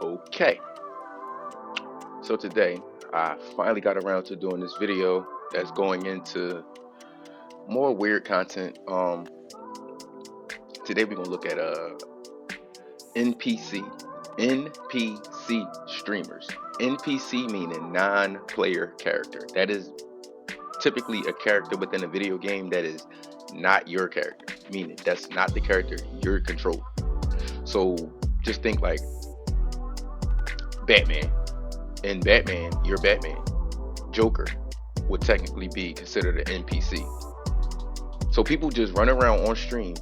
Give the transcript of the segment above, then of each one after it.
Okay, so today I finally got around to doing this video that's going into more weird content. Today we're gonna look at NPC streamers. NPC meaning non-player character. That is typically a character within a video game that is not your character, meaning that's not the character you're controlling. So just think like Batman. In Batman, you're Batman. Joker would technically be considered an NPC. So people just run around on stream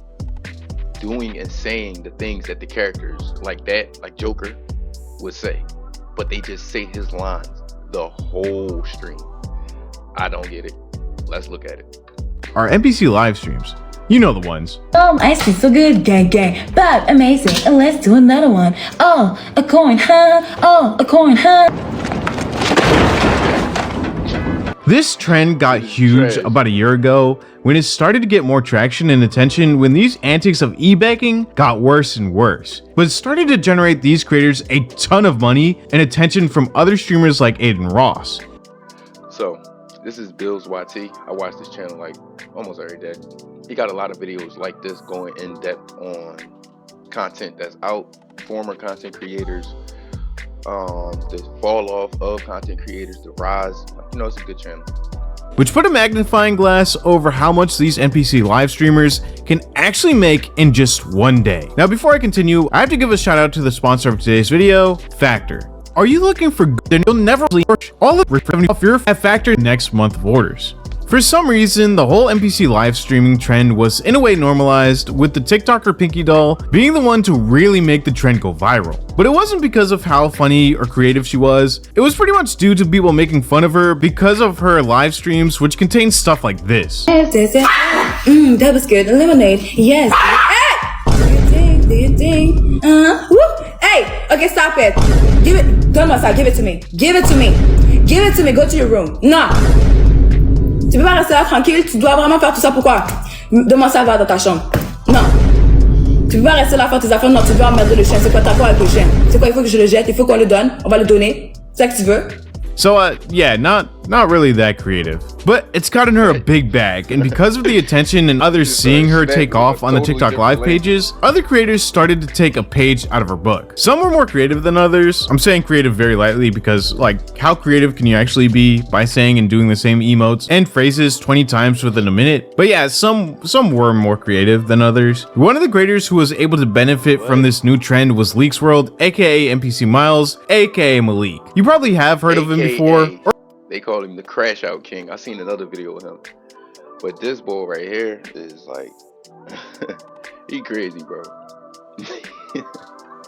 doing and saying the things that the characters like Joker would say, but they just say his lines the whole stream. I don't get it. Let's look at it. Our NPC live streams. You know the ones. Oh, ice cream so good, gang gang. Bob, amazing. And let's do another one. Oh, a coin, huh? Oh, a coin, huh? This trend got huge about a year ago when it started to get more traction and attention when these antics of e-begging got worse and worse. But it started to generate these creators a ton of money and attention from other streamers like Aiden Ross. So, this is Bill's YT. I watch this channel like almost every day. He got a lot of videos like this going in depth on content that's out, former content creators, the fall off of content creators, the rise. You know, it's a good channel. Which put a magnifying glass over how much these NPC live streamers can actually make in just one day. Now, before I continue, I have to give a shout out to the sponsor of today's video, Factor. Are you looking for good and you'll never leave all the revenue off your Factor next month of orders? For some reason, the whole NPC live streaming trend was in a way normalized, with the TikToker Pinky Doll being the one to really make the trend go viral. But it wasn't because of how funny or creative she was, it was pretty much due to people making fun of her because of her live streams, which contain stuff like this. That was good. Lemonade, yes. Hey! Do your thing. Whoop. Hey, okay, stop it. Give it, don't mess up, give it to me. Give it to me. Give it to me, go to your room. No. Tu peux pas rester là tranquille, tu dois vraiment faire tout ça pourquoi? Demande ça va dans ta chambre. Non. Tu peux pas rester là faire tes affaires, non, tu dois emmerder le chien. C'est quoi ta quoi avec le chien? C'est quoi, il faut que je le jette, il faut qu'on le donne, on va le donner. C'est ça que tu veux? So yeah, not really that creative, but it's gotten her a big bag, and because of the attention and others seeing her take off on the TikTok live pages, other creators started to take a page out of her book. Some were more creative than others. I'm saying creative very lightly because, like, how creative can you actually be by saying and doing the same emotes and phrases 20 times within a minute? But yeah, some were more creative than others. One of the creators who was able to benefit from this new trend was Leaks World, aka NPC Miles, aka Malik. You probably have heard of him before. They call him the Crash Out King. I seen another video with him, but this boy right here is like, he crazy, bro.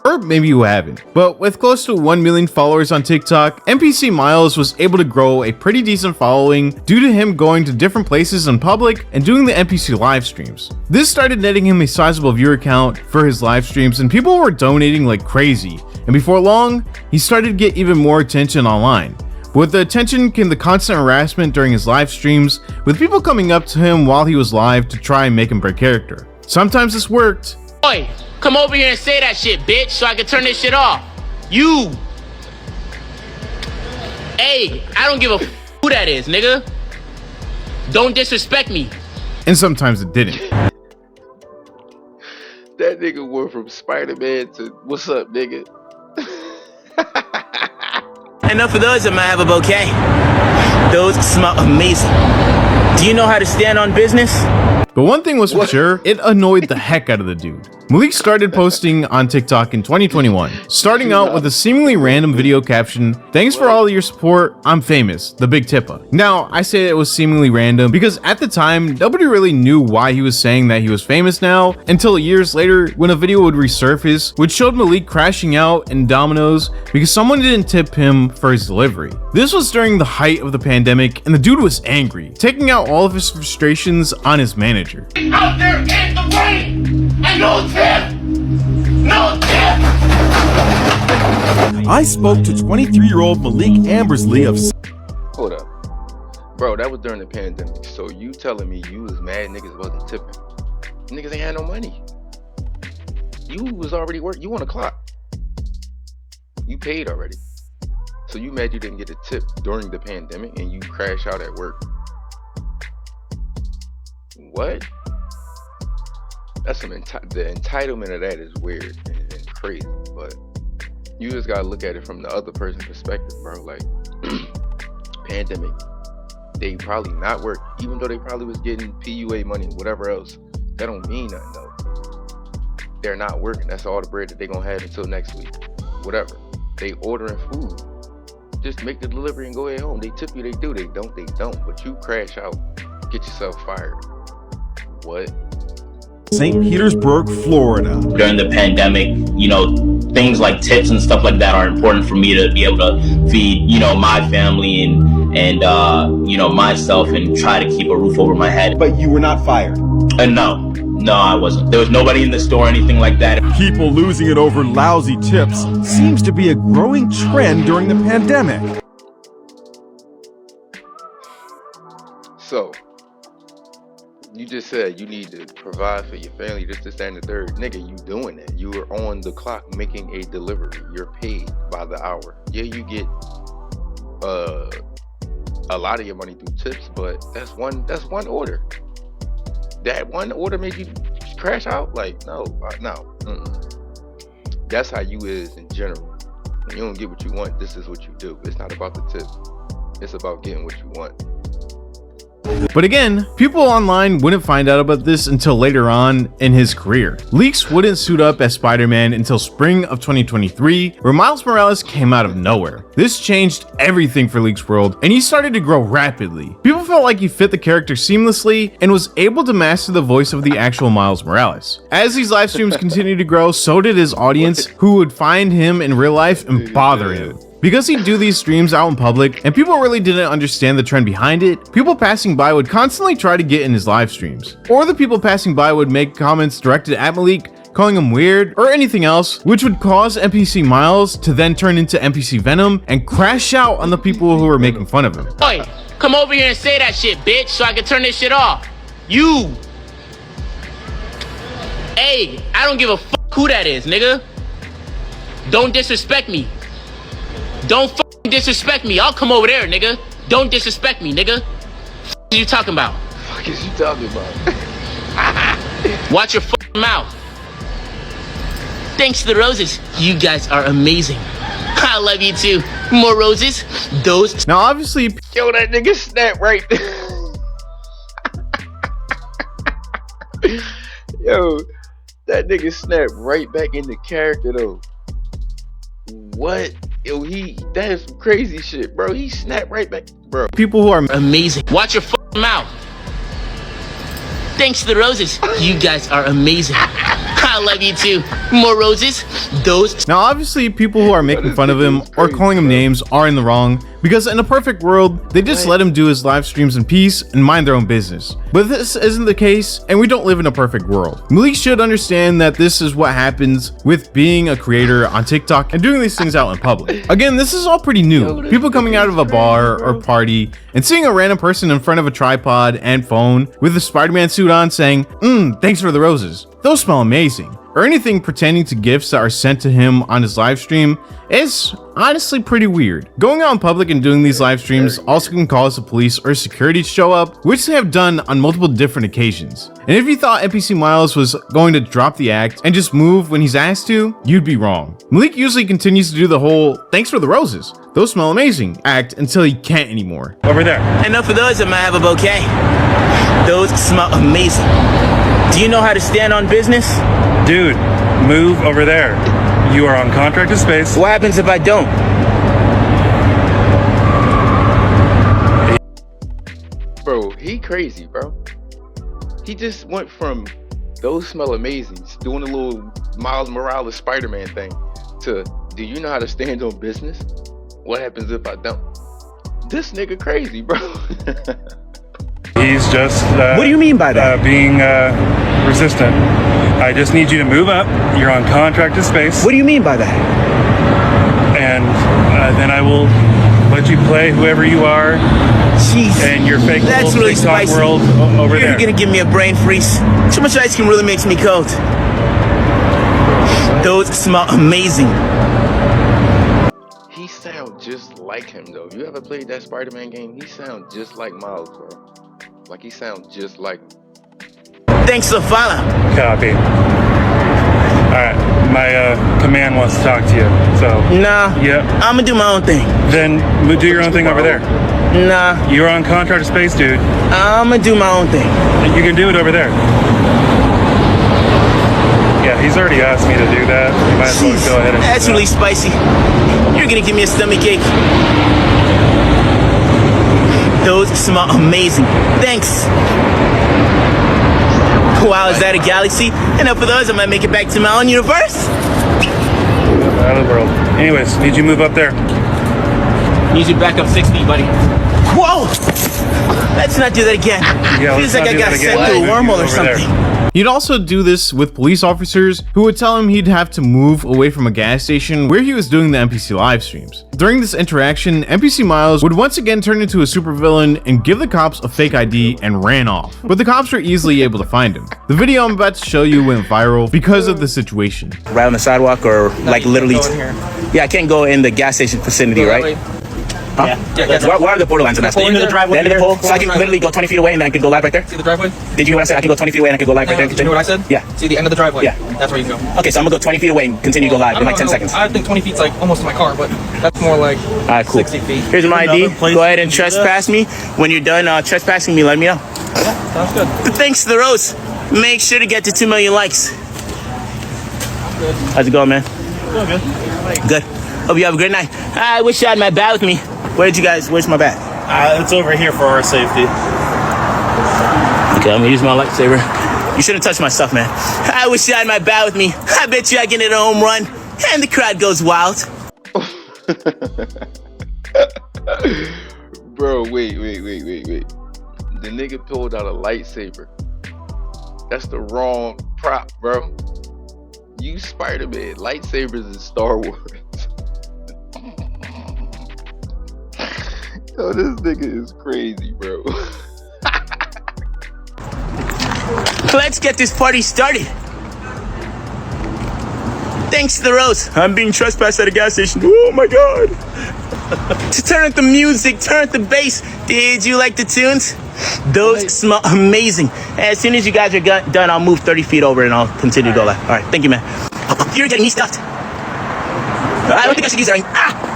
Or maybe you haven't. But with close to 1 million followers on TikTok, NPC Miles was able to grow a pretty decent following due to him going to different places in public and doing the NPC live streams. This started netting him a sizable viewer count for his live streams, and people were donating like crazy. And before long, he started to get even more attention online. With the attention came the constant harassment during his live streams, with people coming up to him while he was live to try and make him break character. Sometimes this worked. Boy, come over here and say that shit, bitch, so I can turn this shit off. You. Hey, I don't give a who that is, nigga. Don't disrespect me. And sometimes it didn't. That nigga went from Spider-Man to what's up, nigga? Enough of those that might have a bouquet. Those smell amazing. Do you know how to stand on business? But one thing was for sure, it annoyed the heck out of the dude. Malik started posting on TikTok in 2021, starting out with a seemingly random video caption, "Thanks for all your support, I'm famous, the Big Tippa." Now, I say it was seemingly random because at the time, nobody really knew why he was saying that he was famous now, until years later when a video would resurface, which showed Malik crashing out in Domino's because someone didn't tip him for his delivery. This was during the height of the pandemic, and the dude was angry, taking out all of his frustrations on his manager. Out there in the rain and no tip! No tip! I spoke to 23-year-old Malik Ambersley of... Hold up. Bro, that was during the pandemic. So you telling me you was mad niggas wasn't tipping? Niggas ain't had no money. You was already working. You on a clock. You paid already. So you mad you didn't get a tip during the pandemic and you crash out at work? What? That's some the entitlement of that is weird and crazy, but you just gotta look at it from the other person's perspective, bro. Like, pandemic, they probably not work, even though they probably was getting PUA money and whatever else. That don't mean nothing though. They're not working. That's all the bread that they gonna have until next week. Whatever. They ordering food. Just make the delivery and go ahead home. They tip you, they do. They don't. But you crash out, get yourself fired. What? St. Petersburg, Florida. During the pandemic, you know, things like tips and stuff like that are important for me to be able to feed, you know, my family and you know, myself, and try to keep a roof over my head. But you were not fired. No, I wasn't. There was nobody in the store or anything like that. People losing it over lousy tips seems to be a growing trend during the pandemic. So, you just said you need to provide for your family, this, that, and the third. Nigga, you doing that. You are on the clock making a delivery. You're paid by the hour. Yeah, you get a lot of your money through tips, but that's one order. That one order made you crash out? Like, no. That's how you is in general. When you don't get what you want, this is what you do. It's not about the tip. It's about getting what you want. But again, people online wouldn't find out about this until later on in his career. Leaks wouldn't suit up as Spider-Man until spring of 2023, where Miles Morales came out of nowhere. This changed everything for Leaks' world, and he started to grow rapidly. People felt like he fit the character seamlessly and was able to master the voice of the actual Miles Morales. As these live streams continued to grow, so did his audience, who would find him in real life and bother him. Because he'd do these streams out in public and people really didn't understand the trend behind it, people passing by would constantly try to get in his live streams. Or the people passing by would make comments directed at Malik, calling him weird or anything else, which would cause NPC Miles to then turn into NPC Venom and crash out on the people who were making fun of him. Oi, come over here and say that shit, bitch, so I can turn this shit off. You. Hey, I don't give a fuck who that is, nigga. Don't disrespect me. Don't fucking disrespect me. I'll come over there, nigga. Don't disrespect me, nigga. What are you talking about? What is you talking about? Watch your fucking mouth. Thanks to the roses. You guys are amazing. I love you too. More roses. Those. Now obviously, Yo, that nigga snapped right there. Yo, that nigga snapped right back into character though. What? Yo, that is some crazy shit, bro. He snapped right back, bro. people who are amazing. Watch your fucking mouth. Thanks to the roses. You guys are amazing. I love you too. More roses. Those. Now obviously people who are making fun of him or calling him names are in the wrong, because in a perfect world they just let him do his live streams in peace and mind their own business. But this isn't the case, and we don't live in a perfect world. Malik should understand that this is what happens with being a creator on TikTok and doing these things out in public. Again, this is all pretty new. People coming out of a bar or party and seeing a random person in front of a tripod and phone with a Spider-Man suit on saying, thanks for the roses. Those smell amazing. Or anything pertaining to gifts that are sent to him on his live stream is honestly pretty weird. Going out in public and doing these live streams also can cause the police or security to show up, which they have done on multiple different occasions. And if you thought NPC Miles was going to drop the act and just move when he's asked to, you'd be wrong. Malik usually continues to do the whole thanks for the roses, those smell amazing act until he can't anymore. Over there. Enough for those, I might have a bouquet. Those smell amazing. Do you know how to stand on business? Dude, move over there. You are on contracted space. What happens if I don't? Bro, he crazy, bro. He just went from those smell amazing, doing a little Miles Morales Spider-Man thing, to do you know how to stand on business? What happens if I don't? This nigga crazy, bro. He's just What do you mean by that? Being resistant. I just need you to move up. You're on contracted space. What do you mean by that? And then I will let you play whoever you are. Jeez. And your fake That's little really TikTok spicy. world over You're there. gonna give me a brain freeze. Too much ice cream really makes me cold. Those smell amazing. just like him though. You ever played that Spider-Man game? He sounds just like Miles, bro. Like he sounds just like him. Thanks for the follow. Copy. Alright, my command wants to talk to you, so. Nah. Yep. I'm gonna do my own thing. Then do your own thing over there. Nah. You're on contract space, dude. I'm gonna do my own thing. You can do it over there. Yeah, he's already asked me to do that. You might as well Jeez, go ahead and that's do that. really spicy. You're gonna give me a stomach ache. Those smell amazing. Thanks. Wow, is that a galaxy? And for those, I might make it back to my own universe. Out of the world. Anyways, need you move up there. Need you back up 6 feet, buddy. Whoa! Let's not do that again. Yeah, Feels let's like I not do got that sent again. through a Move wormhole or over there. something. He'd also do this with police officers who would tell him he'd have to move away from a gas station where he was doing the NPC live streams. During this interaction, NPC Miles would once again turn into a supervillain and give the cops a fake ID and ran off, but the cops were easily able to find him. The video I'm about to show you went viral because of the situation. Right on the sidewalk or like literally. Yeah, I can't go in the gas station vicinity, right? Huh? Yeah, where are the borderlines on that? The end of the driveway. The end of the pole. So I can literally go 20 feet away and then I could go live right there? See the driveway? Did you hear what I said? I can go 20 feet away and I could go live right there and You know continue? what I said? Yeah. See the end of the driveway? Yeah. That's where you go. Okay, so I'm gonna go 20 feet away and continue to go live in like 10 seconds. I think 20 feet's like almost to my car, but that's more like Alright, cool. 60 feet. Here's my ID. Go ahead and trespass me. When you're done trespassing me, let me know. Yeah, sounds good. But thanks to the roast. Make sure to get to 2 million likes. How's it going, man? Good. Good. Hope you have a great night. I wish I had my bat with me. Where's my bat? It's over here for our safety. Okay, I'm gonna use my lightsaber. You shouldn't touch my stuff, man. I wish I had my bat with me. I bet you I can hit a home run and the crowd goes wild. Bro, wait. The nigga pulled out a lightsaber. That's the wrong prop, bro. You Spider-Man. Lightsabers in Star Wars. Yo, this nigga is crazy, bro. Let's get this party started. Thanks to the roast. I'm being trespassed at a gas station. Oh my god. To turn up the music, turn up the bass. Did you like the tunes? Those smell amazing. As soon as you guys are done, I'll move 30 feet over and I'll continue to go live. All right, thank you, man. You're getting me stuffed. I don't think I should use that.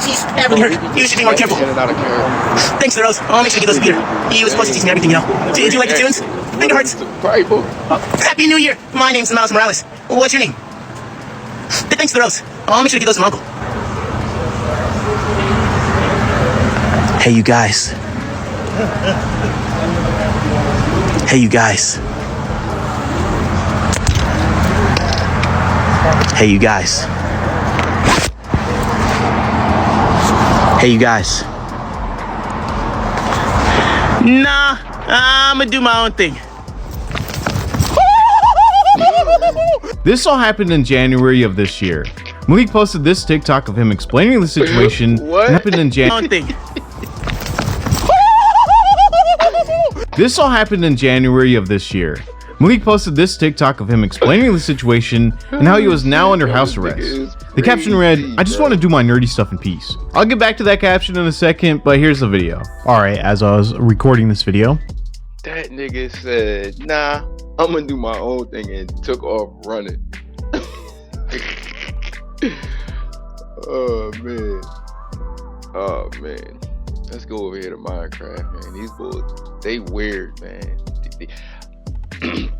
Jeez, that really hurt. You should be more careful. Thanks to the roast. I'll make sure to get those Peter. He was supposed to teach me everything, you know. Did you like the tunes? Think it hurts. Happy New Year. My name's Miles Morales. What's your name? Thanks to the roast. I'll make sure to get those from Uncle. Hey, you guys. Hey, you guys. Hey, you guys. Hey, you guys. Nah, I'm gonna do my own thing. This all happened in January of this year. Malik posted this TikTok of him explaining the situation. What? Happened in January. This all happened in January of this year. Malik posted this TikTok of him explaining the situation and how he was now under house arrest. The caption read, "I just want to do my nerdy stuff in peace." I'll get back to that caption in a second, but here's the video. Alright, as I was recording this video. That nigga said, nah, I'm gonna do my own thing and took off running. Oh man. Let's go over here to MineCraft, man. These bulls, they weird, man.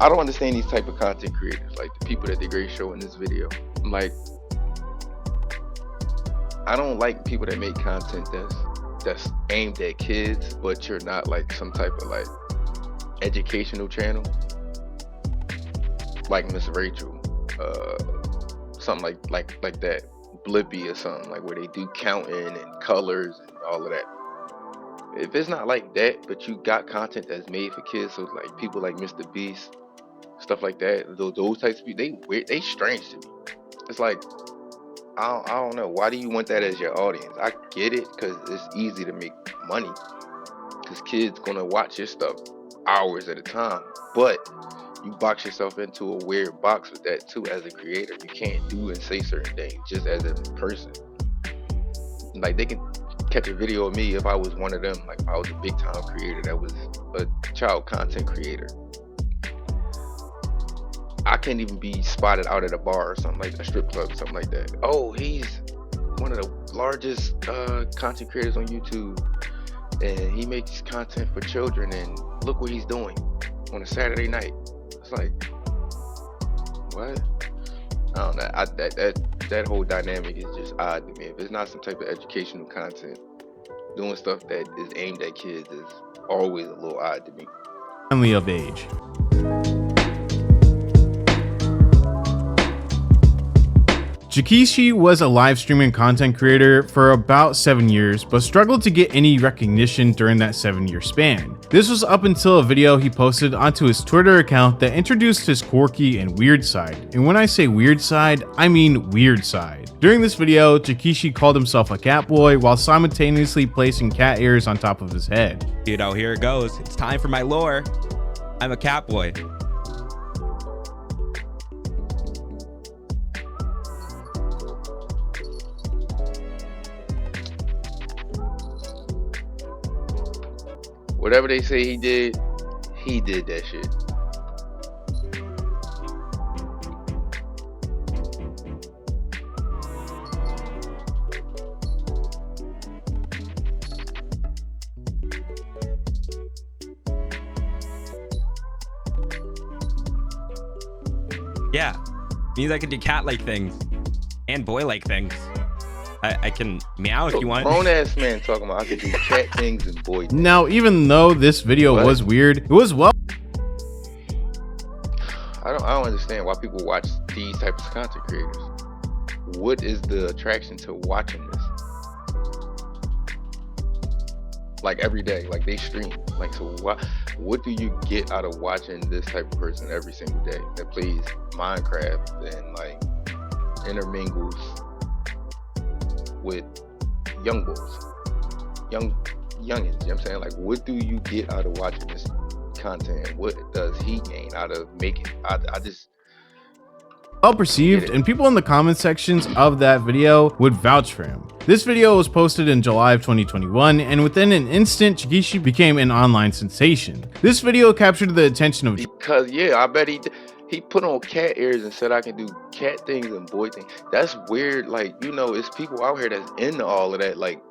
I don't understand these type of content creators, like the people that they show in this video. Like, I don't like people that make content that's aimed at kids, but you're not like some type of like educational channel, like Miss Rachel, something like that, Blippi or something, like where they do counting and colors and all of that. If it's not like that, but you got content that's made for kids, so like people like Mr. Beast, stuff like that, those types of people, they strange to me. It's like, I don't know, why do you want that as your audience? I get it, because it's easy to make money, because kids gonna watch your stuff hours at a time, but you box yourself into a weird box with that too. As a creator, you can't do and say certain things just as a person. Like, they can catch a video of me if I was one of them, like if I was a big time creator that was a child content creator. I can't even be spotted out at a bar or something like a strip club or something like that. Oh, he's one of the largest content creators on YouTube, and he makes content for children, and look what he's doing on a Saturday night. It's like, what? I don't know. That whole dynamic is just odd to me. If it's not some type of educational content, doing stuff that is aimed at kids is always a little odd to me. Finally of age. Jakishi was a live streaming content creator for about 7 years, but struggled to get any recognition during that 7-year span. This was up until a video he posted onto his Twitter account that introduced his quirky and weird side. And when I say weird side, I mean weird side. During this video, Jakishi called himself a cat boy while simultaneously placing cat ears on top of his head. You know, here it goes. It's time for my lore. I'm a cat boy. Whatever they say he did that shit. Yeah, means I can do cat-like things and boy-like things. I can meow if you want. Grown ass man talking about I can do cat things and boy things. Now, even though this video was weird, it was well. I don't understand why people watch these types of content creators. What is the attraction to watching this? Like every day, like they stream. Like, so what do you get out of watching this type of person every single day that plays MineCraft and like intermingles with young boys, youngins, you know what I'm saying? Like, what do you get out of watching this content? What does he gain out of making? I just well perceived, and people in the comment sections of that video would vouch for him. This video was posted in July of 2021, and within an instant, Jakishi became an online sensation. This video captured the attention of because yeah, I bet he put on cat ears and said I can do cat things and boy things. That's weird. Like, you know, it's people out here that's into all of that. Like,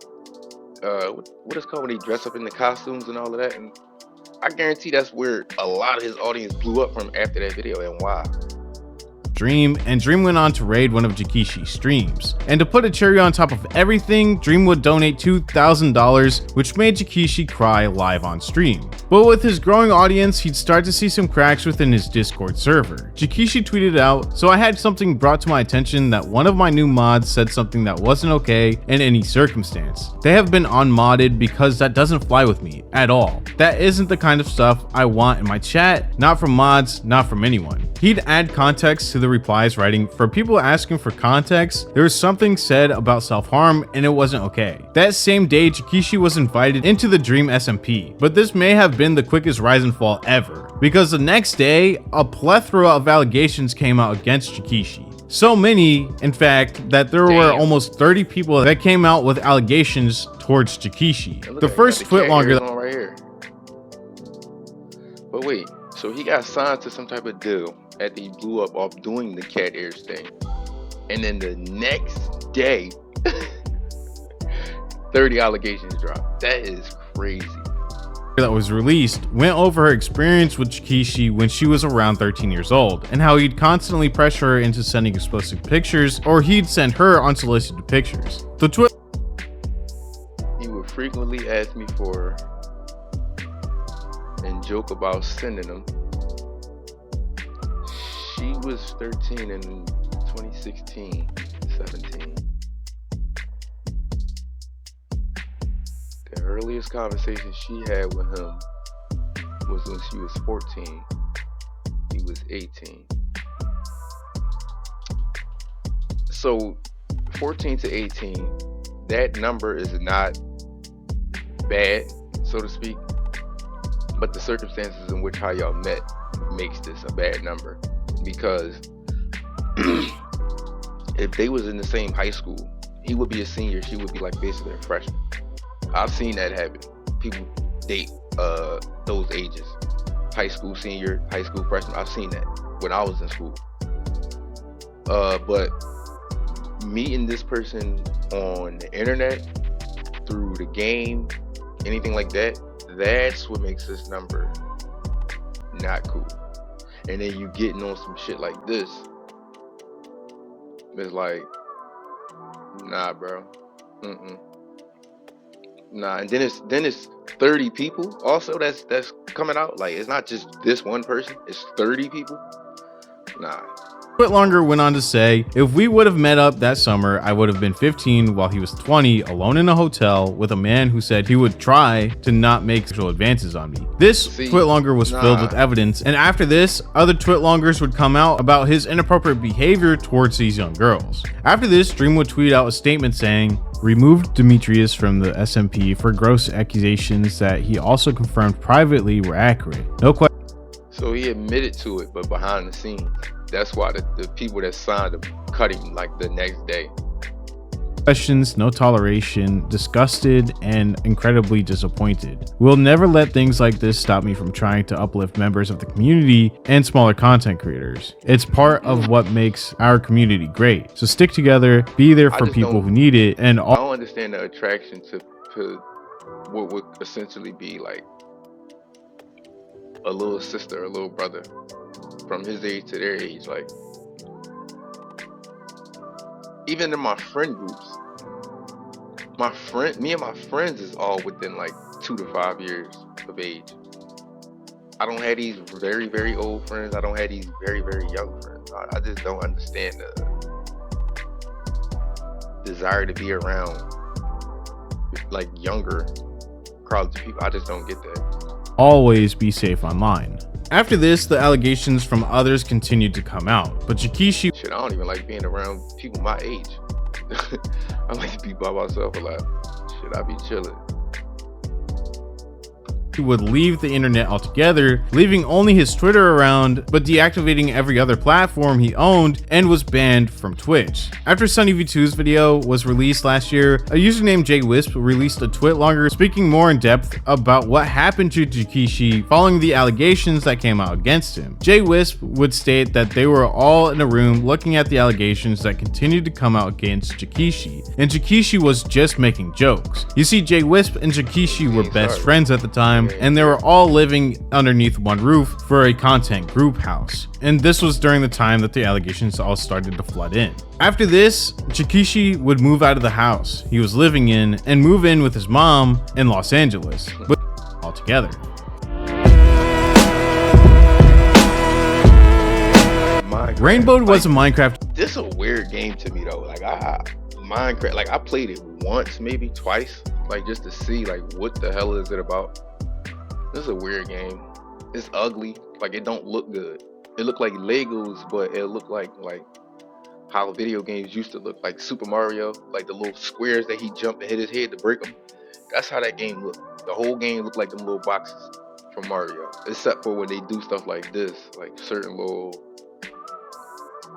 what is called when they dress up in the costumes and all of that. And I guarantee that's where a lot of his audience blew up from after that video, and why. Dream, and Dream went on to raid one of Jakishi's streams. And to put a cherry on top of everything, Dream would donate $2,000, which made Jakishi cry live on stream. But with his growing audience, he'd start to see some cracks within his Discord server. Jakishi tweeted out, "So I had something brought to my attention that one of my new mods said something that wasn't okay in any circumstance. They have been unmodded because that doesn't fly with me at all. That isn't the kind of stuff I want in my chat, not from mods, not from anyone." He'd add context to the replies, writing, "For people asking for context, there was something said about self-harm and it wasn't okay." That same day, Jakishi was invited into the Dream SMP, but this may have been the quickest rise and fall ever, because the next day, a plethora of allegations came out against Jakishi. So many, in fact, that there were almost 30 people that came out with allegations towards Jakishi. The first footlonger right here. But wait, so he got signed to some type of deal after he blew up off doing the cat ears thing, and then the next day 30 allegations dropped. That is crazy. That was released went over her experience with Jakishi when she was around 13 years old, and how he'd constantly pressure her into sending explicit pictures, or he'd send her unsolicited pictures. He would frequently ask me for and joke about sending them. She was 13 in 2016, 17. The earliest conversation she had with him was when she was 14. He was 18. So 14 to 18, that number is not bad, so to speak, but the circumstances in which how y'all met makes this a bad number. Because if they was in the same high school, he would be a senior, she would be like basically a freshman. I've seen that happen. People date those ages. High school senior, high school freshman. I've seen that when I was in school. But meeting this person on the internet, through the game, anything like that, that's what makes this number not cool. And then you getting on some shit like this, it's like, nah, bro. Nah. And then it's 30 people also that's coming out. Like, it's not just this one person, it's 30 people. Nah. TwitLonger went on to say, if we would have met up that summer, I would have been 15 while he was 20, alone in a hotel with a man who said he would try to not make sexual advances on me. This TwitLonger was filled with evidence, and after this, other TwitLongers would come out about his inappropriate behavior towards these young girls. After this, Dream would tweet out a statement saying, removed Demetrius from the SMP for gross accusations that he also confirmed privately were accurate. No question. So he admitted to it, but behind the scenes. That's why the people that signed him cut him like the next day. Questions, no toleration, disgusted, and incredibly disappointed. We'll never let things like this stop me from trying to uplift members of the community and smaller content creators. It's part of what makes our community great. So stick together, be there for people who need it, and I don't understand the attraction to what would essentially be like a little sister, a little brother, from his age to their age. Like, even in my friend groups, me and my friends is all within like 2 to 5 years of age. I don't have these very, very old friends. I don't have these very, very young friends. I just don't understand the desire to be around like younger crowds of people. I just don't get that. Always be safe online. After this, the allegations from others continued to come out, but Jakishi... Shit, I don't even like being around people my age. I like to be by myself a lot. Shit, I be chilling. He would leave the internet altogether, leaving only his Twitter around, but deactivating every other platform he owned, and was banned from Twitch. After SunnyV2's video was released last year, a user named JWisp released a TwitLonger speaking more in depth about what happened to Jakishi following the allegations that came out against him. JWisp would state that they were all in a room looking at the allegations that continued to come out against Jakishi, and Jakishi was just making jokes. You see, JWisp and Jakishi were best friends at the time, and they were all living underneath one roof for a content group house. And this was during the time that the allegations all started to flood in. After this, Jakishi would move out of the house he was living in and move in with his mom in Los Angeles, but all together. Rainbow was a Minecraft. This is a weird game to me though. Like Minecraft, like I played it once, maybe twice, like just to see like what the hell is it about. This is a weird game. It's ugly. Like, it don't look good. It look like Legos, but it look like how video games used to look, like Super Mario, like the little squares that he jumped and hit his head to break them. That's how that game looked. The whole game looked like them little boxes from Mario, except for when they do stuff like this, like certain little,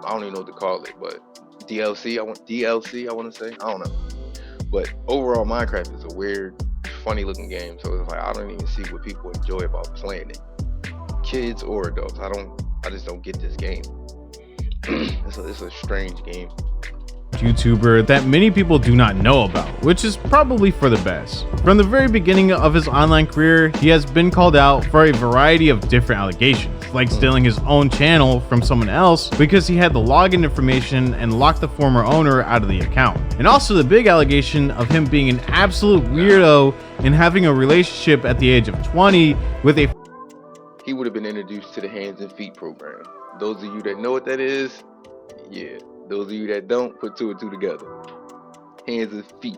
I don't even know what to call it, but DLC. I want to say. I don't know. But overall, Minecraft is a weird, funny looking game, so it's like I don't even see what people enjoy about playing it, kids or adults. I just don't get this game. It's a strange game. YouTuber that many people do not know about, which is probably for the best. From the very beginning of his online career, he has been called out for a variety of different allegations, like stealing his own channel from someone else because he had the login information and locked the former owner out of the account. And also the big allegation of him being an absolute weirdo and having a relationship at the age of 20 with a... He would have been introduced to the Hands and Feet program. Those of you that know what that is, yeah. Those of you that don't, put 2 and 2 together. Hands and Feet.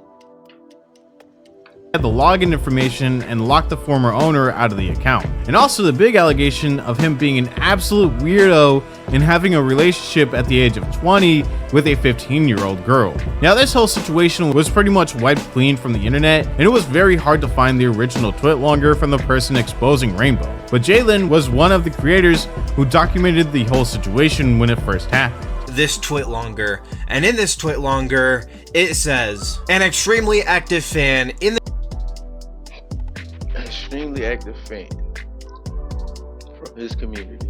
Had the login information and locked the former owner out of the account. And also the big allegation of him being an absolute weirdo and having a relationship at the age of 20 with a 15-year-old girl. Now this whole situation was pretty much wiped clean from the internet, and it was very hard to find the original TwitLonger from the person exposing Rainbow. But Jalen was one of the creators who documented the whole situation when it first happened. This TwitLonger, and in this TwitLonger it says, an extremely active fan in the... active fan from his community.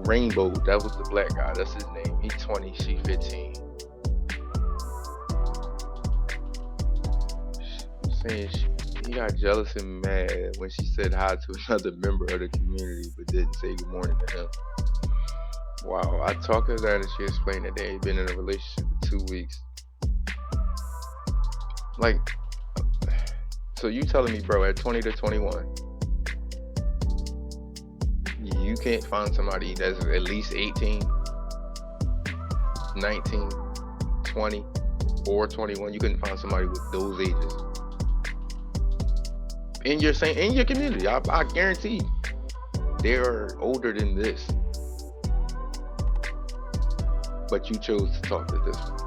Rainbow, that was the black guy, that's his name. He 20, she 15. Saying he got jealous and mad when she said hi to another member of the community but didn't say good morning to him. Wow, I talked to her and she explained that they had been in a relationship for 2 weeks. Like, so you telling me, bro, at 20 to 21, you can't find somebody that's at least 18, 19, 20, or 21. You couldn't find somebody with those ages in your community. I guarantee you, they are older than this. But you chose to talk to this one.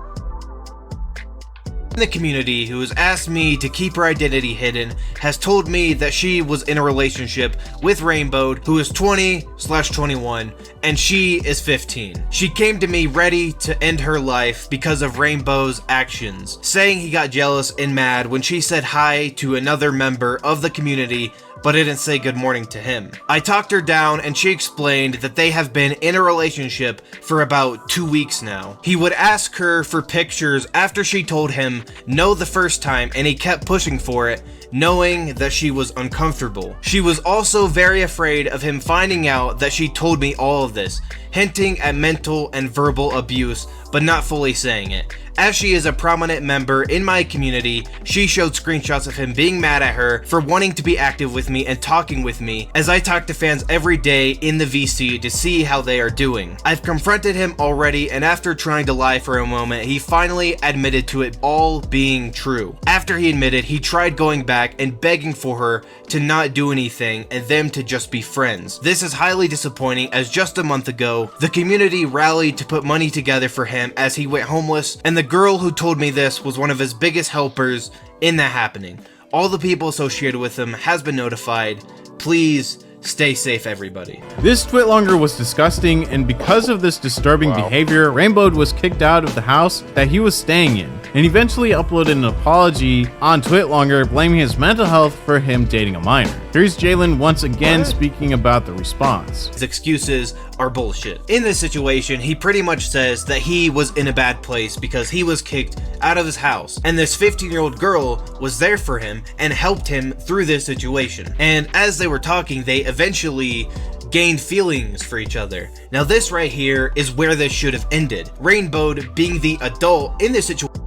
In the community who has asked me to keep her identity hidden has told me that she was in a relationship with Rainbow, who is 20/21, and she is 15. She came to me ready to end her life because of Rainbow's actions, saying he got jealous and mad when she said hi to another member of the community but didn't say good morning to him. I talked her down and she explained that they have been in a relationship for about 2 weeks now. He would ask her for pictures after she told him no the first time, and he kept pushing for it, knowing that she was uncomfortable. She was also very afraid of him finding out that she told me all of this, hinting at mental and verbal abuse, but not fully saying it. As she is a prominent member in my community, she showed screenshots of him being mad at her for wanting to be active with me and talking with me, as I talk to fans every day in the VC to see how they are doing. I've confronted him already, and after trying to lie for a moment, he finally admitted to it all being true. After he admitted, he tried going back and begging for her to not do anything and them to just be friends. This is highly disappointing, as just a month ago, the community rallied to put money together for him as he went homeless, and the girl who told me this was one of his biggest helpers in that happening. All the people associated with him has been notified. Please stay safe, everybody. This Twitlonger was disgusting, and because of this disturbing behavior, Rainbow was kicked out of the house that he was staying in, and eventually uploaded an apology on Twitlonger, blaming his mental health for him dating a minor. Here's Jalen once again speaking about the response. His excuses are bullshit. In this situation, he pretty much says that he was in a bad place because he was kicked out of his house, and this 15-year-old girl was there for him and helped him through this situation. And as they were talking, they eventually gained feelings for each other. Now this right here is where this should have ended. Rainbow being the adult in this situation.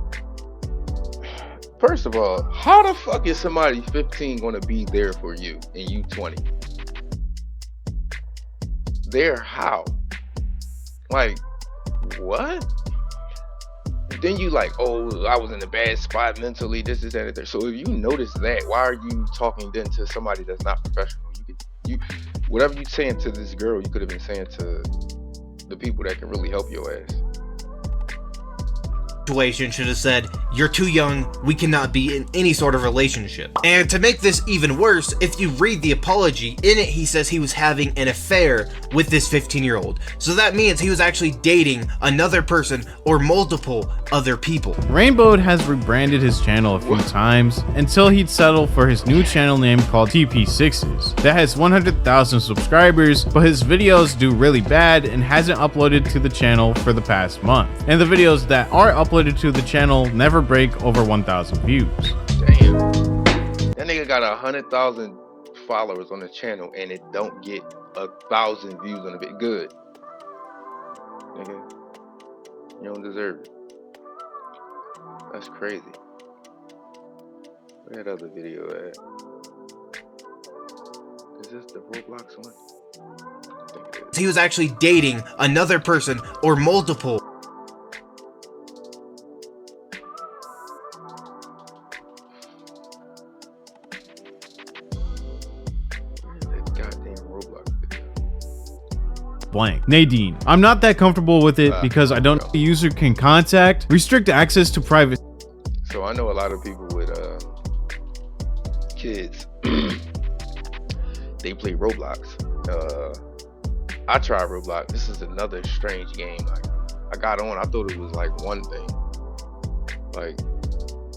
First of all, how the fuck is somebody 15 gonna be there for you and you 20? There how? Like, what? Then you like, oh, I was in a bad spot mentally, this, that, and that. So if you notice that, why are you talking then to somebody that's not professional? Whatever you saying to this girl, you could have been saying to the people that can really help your ass. Should have said, you're too young, we cannot be in any sort of relationship. And to make this even worse, if you read the apology, in it he says he was having an affair with this 15-year-old. So that means he was actually dating another person or multiple other people. Rainbow has rebranded his channel a few times until he'd settle for his new channel name called TP6s that has 100,000 subscribers, but his videos do really bad and hasn't uploaded to the channel for the past month. And the videos that are uploaded to the channel never break over 1,000 views. Damn. That nigga got 100,000 followers on the channel and it don't get 1,000 views on it. Good. Nigga, you don't deserve it. That's crazy. Where that other video at? Is this the Roblox one? I think it is. He was actually dating another person or multiple. Blank. Nadine, I'm not that comfortable with it because I don't think the user can contact, restrict access to private. So I know a lot of people with kids, they play Roblox. I tried Roblox. This is another strange game. Like, I got on, I thought it was like one thing. Like,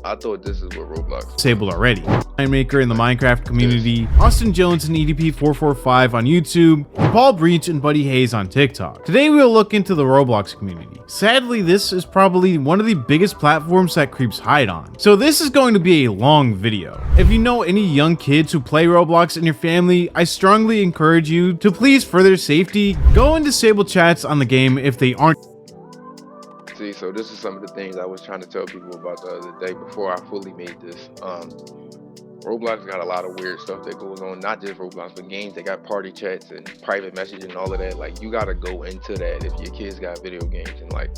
I thought this is what Roblox was. Disabled already. Maker in the Minecraft community, Austin Jones and EDP445 on YouTube, Paul Breach and Buddy Hayes on TikTok. Today we will look into the Roblox community. Sadly, this is probably one of the biggest platforms that creeps hide on. So this is going to be a long video. If you know any young kids who play Roblox in your family, I strongly encourage you to please, for their safety, go and disable chats on the game if they aren't. See, so this is some of the things I was trying to tell people about the other day before I fully made this. Roblox got a lot of weird stuff that goes on, not just Roblox, but games. They got party chats and private messaging and all of that. Like, you gotta go into that if your kids got video games and like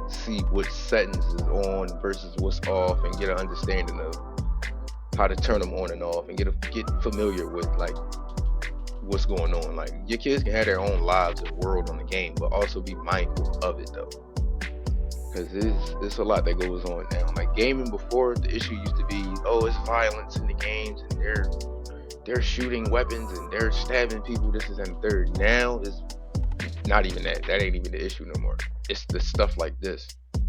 see what settings is on versus what's off, and get an understanding of how to turn them on and off, and get familiar with like what's going on. Like, your kids can have their own lives and world on the game, but also be mindful of it though, because there's a lot that goes on now. Like, gaming before, the issue used to be, oh, it's violence in the games and they're shooting weapons and they're stabbing people, this is and the third. Now it's not even that ain't even the issue no more. It's the stuff like this,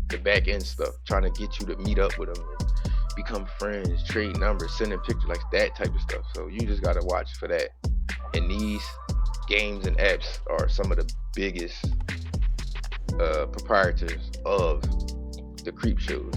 the back end stuff, trying to get you to meet up with them and become friends, trade numbers, sending pictures, like that type of stuff. So you just gotta watch for that. And these games and apps are some of the biggest proprietors of the creep shows.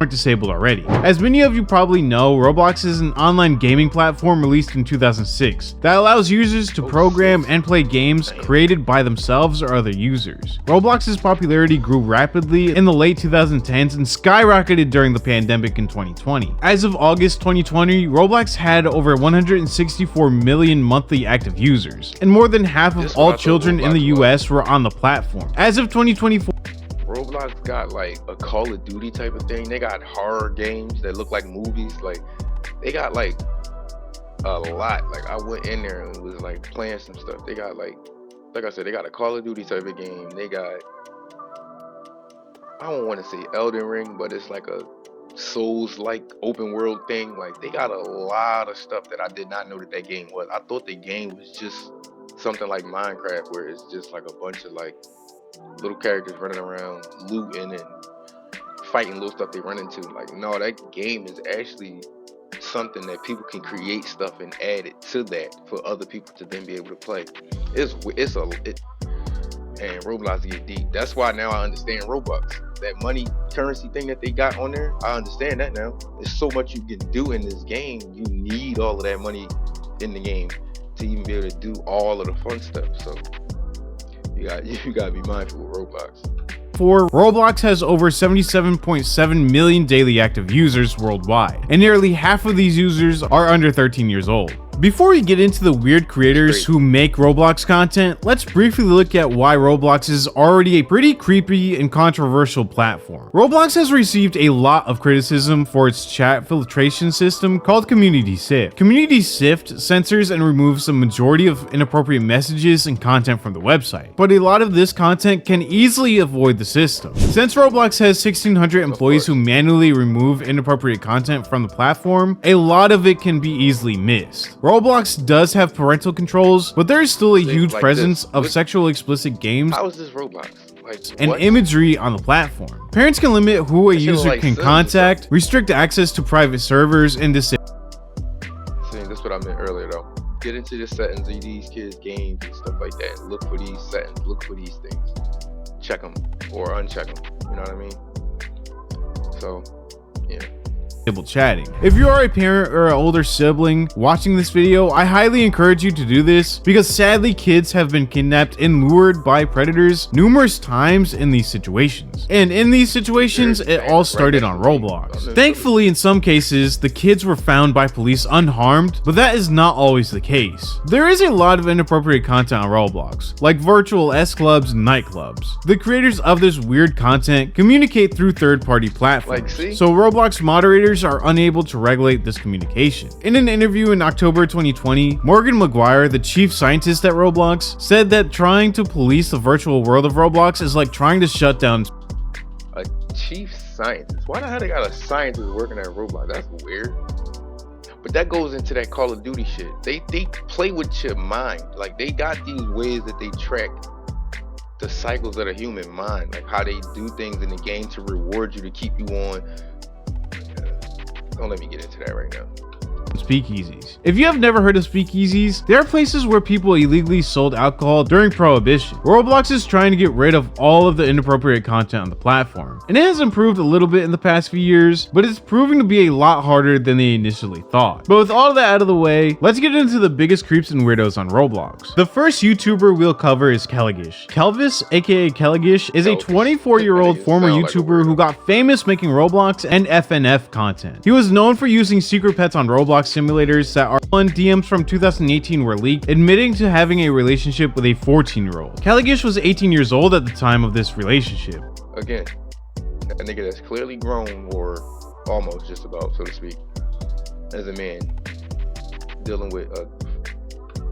Disabled already. As many of you probably know, Roblox is an online gaming platform released in 2006 that allows users to program and play games created by themselves or other users. Roblox's popularity grew rapidly in the late 2010s and skyrocketed during the pandemic in 2020. As of August 2020, Roblox had over 164 million monthly active users, and more than half of all children in the US were on the platform. As of 2024, Roblox got like a Call of Duty type of thing. They got horror games that look like movies. Like, they got like a lot. Like, I went in there and was like playing some stuff. They got like I said, they got a Call of Duty type of game. They got, I don't want to say Elden Ring, but it's like a Souls-like open world thing. Like, they got a lot of stuff that I did not know that game was. I thought the game was just something like Minecraft, where it's just like a bunch of like little characters running around looting and fighting little stuff they run into. Like, no, that game is actually something that people can create stuff and add it to that for other people to then be able to play. And Roblox get deep. That's why now I understand Robux. That money currency thing that they got on there, I understand that now. There's so much you can do in this game. You need all of that money in the game to even be able to do all of the fun stuff. So you gotta be mindful of Roblox. Roblox has over 77.7 million daily active users worldwide, and nearly half of these users are under 13 years old. Before we get into the weird creators who make Roblox content, let's briefly look at why Roblox is already a pretty creepy and controversial platform. Roblox has received a lot of criticism for its chat filtration system called Community Sift. Community Sift censors and removes the majority of inappropriate messages and content from the website, but a lot of this content can easily avoid the system. Since Roblox has 1,600 employees who manually remove inappropriate content from the platform, a lot of it can be easily missed. Roblox does have parental controls, but there is still a huge presence of sexual explicit games How is this Roblox? Like, and what? imagery on the platform. Parents can limit who a user can contact, restrict access to private servers, and disable. See, that's what I meant earlier though. Get into the settings of these kids' games and stuff like that. And look for these settings. Look for these things. Check them or uncheck them. You know what I mean? So, yeah. Chatting. If you are a parent or an older sibling watching this video, I highly encourage you to do this, because sadly kids have been kidnapped and lured by predators numerous times in these situations. And in these situations, it all started on Roblox. Thankfully, in some cases, the kids were found by police unharmed, but that is not always the case. There is a lot of inappropriate content on Roblox, like virtual S-clubs and nightclubs. The creators of this weird content communicate through third-party platforms, so Roblox moderators are unable to regulate this communication. In an interview in October 2020, Morgan McGuire, the chief scientist at Roblox, said that trying to police the virtual world of Roblox is like trying to shut down. A chief scientist? Why the hell they got a scientist working at Roblox? That's weird. But that goes into that Call of Duty shit. They play with your mind. Like, they got these ways that they track the cycles of the human mind, like how they do things in the game to reward you, to keep you on Don't let me get into that right now. Speakeasies. If you have never heard of speakeasies, they are places where people illegally sold alcohol during Prohibition. Roblox is trying to get rid of all of the inappropriate content on the platform, and it has improved a little bit in the past few years, but it's proving to be a lot harder than they initially thought. But with all of that out of the way, let's get into the biggest creeps and weirdos on Roblox. The first YouTuber we'll cover is Kelligish. Kelvis, aka Kelligish, is a 24-year-old former YouTuber who got famous making Roblox and FNF content. He was known for using secret pets on Roblox simulators that are on DMs from 2018 were leaked, admitting to having a relationship with a 14-year-old. Kelligish was 18 years old at the time of this relationship. Again, a nigga that's clearly grown, or almost just about, so to speak, as a man, dealing with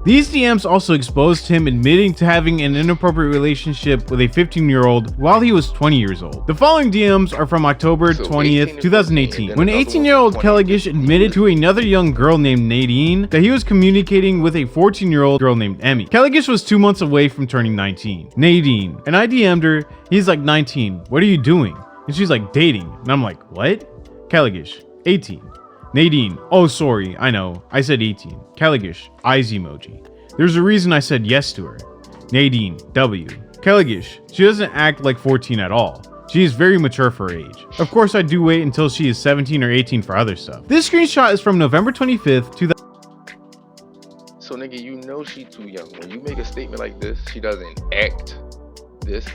These DMs also exposed him admitting to having an inappropriate relationship with a 15-year-old while he was 20 years old. The following DMs are from October 20th, 2018, when 18-year-old Kelligish admitted to another young girl named Nadine that he was communicating with a 14-year-old girl named Emmy. Kelligish was 2 months away from turning 19. Nadine, and I DM'd her, he's like, 19, what are you doing? And she's like, dating. And I'm like, what? Kelligish, 18. Nadine, oh sorry, I know, I said 18. Kelligish, eyes emoji. There's a reason I said yes to her. Nadine, W. Kelligish, she doesn't act like 14 at all. She is very mature for her age. Of course, I do wait until she is 17 or 18 for other stuff. This screenshot is from November 25th, 2000. So nigga, you know she too young. When you make a statement like this, she doesn't act this.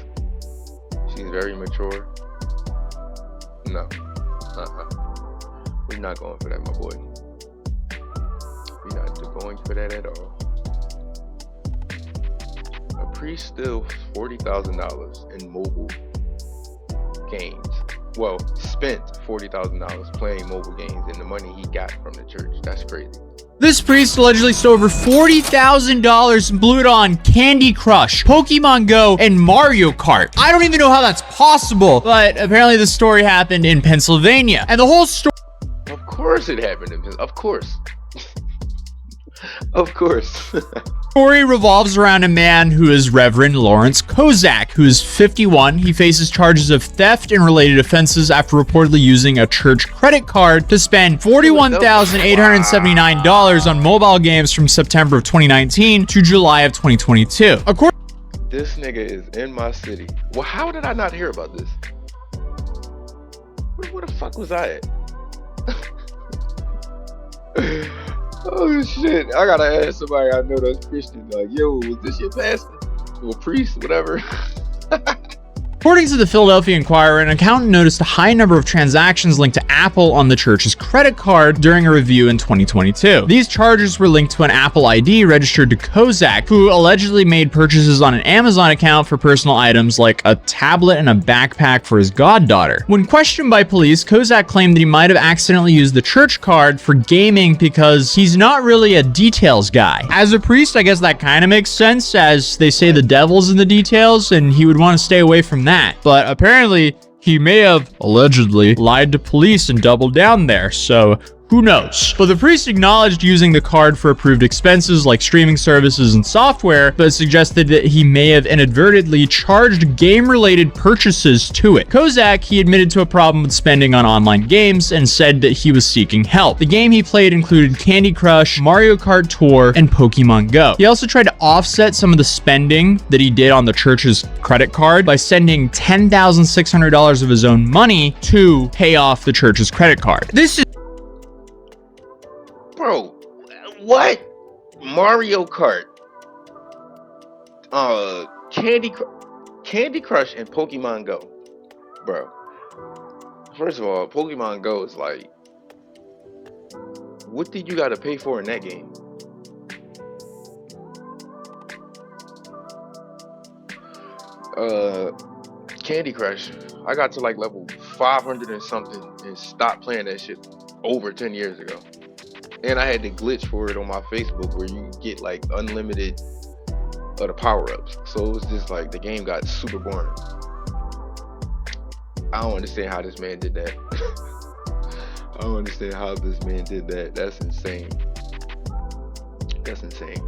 She's very mature. No. We're not going for that, my boy. We're not going for that at all. A priest steals $40,000 in mobile games. Well, spent $40,000 playing mobile games and the money he got from the church. That's crazy. This priest allegedly stole over $40,000 and blew it on Candy Crush, Pokemon Go, and Mario Kart. I don't even know how that's possible, but apparently the story happened in Pennsylvania. And the whole story... Of course it happened in Pennsylvania. Of course. Of course. Story revolves around a man who is Reverend Lawrence Kozak, who is 51. He faces charges of theft and related offenses after reportedly using a church credit card to spend $41,879 on mobile games from September of 2019 to July of 2022. This nigga is in my city. Well, how did I not hear about this? Where the fuck was I at? Oh shit, I gotta ask somebody I know that's Christian, like, yo, was this your pastor? Or priest, whatever. According to the Philadelphia Inquirer, an accountant noticed a high number of transactions linked to Apple on the church's credit card during a review in 2022. These charges were linked to an Apple ID registered to Kozak, who allegedly made purchases on an Amazon account for personal items like a tablet and a backpack for his goddaughter. When questioned by police, Kozak claimed that he might have accidentally used the church card for gaming because he's not really a details guy. As a priest, I guess that kind of makes sense, as they say the devil's in the details, and he would want to stay away from that. But apparently, he may have allegedly lied to police and doubled down there, so who knows? But the priest acknowledged using the card for approved expenses like streaming services and software, but suggested that he may have inadvertently charged game-related purchases to it. Kozak, he admitted to a problem with spending on online games and said that he was seeking help. The game he played included Candy Crush, Mario Kart Tour, and Pokemon Go. He also tried to offset some of the spending that he did on the church's credit card by sending $10,600 of his own money to pay off the church's credit card. This is Bro, what? Mario Kart, Candy Crush, and Pokemon Go, bro. First of all, Pokemon Go is like, what did you gotta pay for in that game? Candy Crush, I got to like level 500 and something and stopped playing that shit over 10 years ago. And I had the glitch for it on my Facebook where you get like unlimited of the power-ups. So it was just like the game got super boring. I don't understand how this man did that. I don't understand how this man did that. That's insane. That's insane.